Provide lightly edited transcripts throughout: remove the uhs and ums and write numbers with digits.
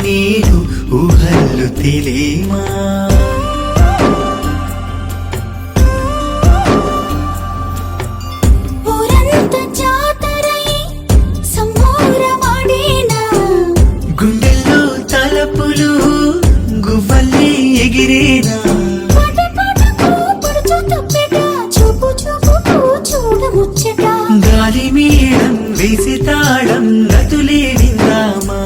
నేను ఊహలు తెలియమా గుండెల్లో తలపులు గువ్వల్లి ఎగిరేనా గాలి మేడం వేసి తాళం నతులే విందామా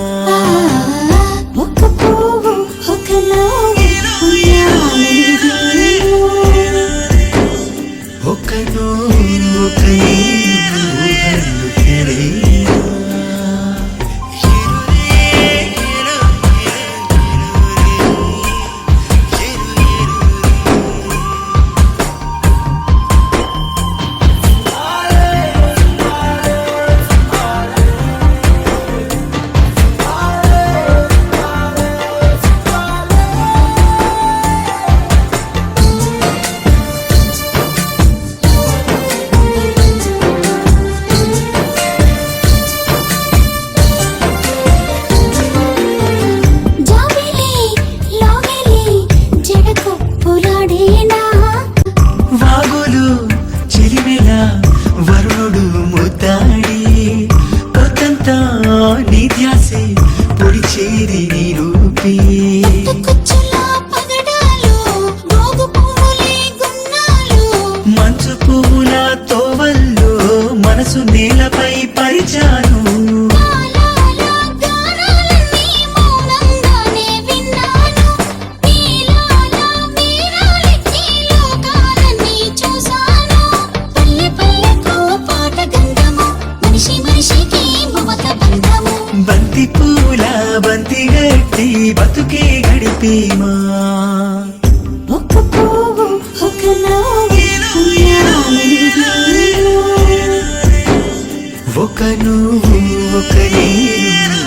వరుణుడు ముద్దాడి కొత్తంతా నీ ధ్యాసే పొడి చేరి నీ రూపీ మంచు పువ్వుల తోవల్లో మనసు నేలపై పరిచాను బంతి పూల బంతి గట్టి బతుకే గడిపేమా ఒక పువ్వు ఒక ఒక నువ్వు ఒక నేను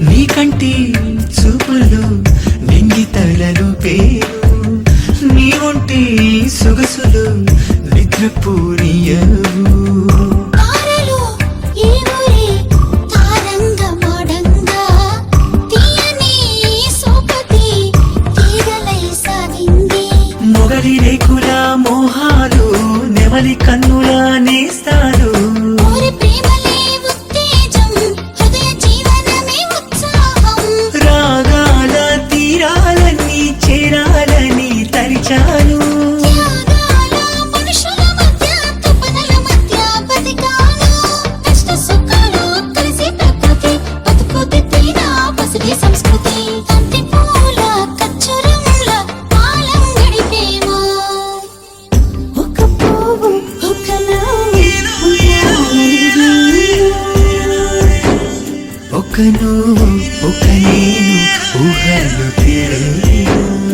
నీ కంటి చూపులు నింగి తలలు పేరు నీ ఒంటి సొగసులు నిద్రపూరియవు మొగలి రేకుల మోహాలు నెమలి కన్నుల నేస్తాలు రాగాల తీరాలన్నీ చేరాలని తరిచాను ఒక నువ్వు ఒక నేను ఊహలు తెలియమా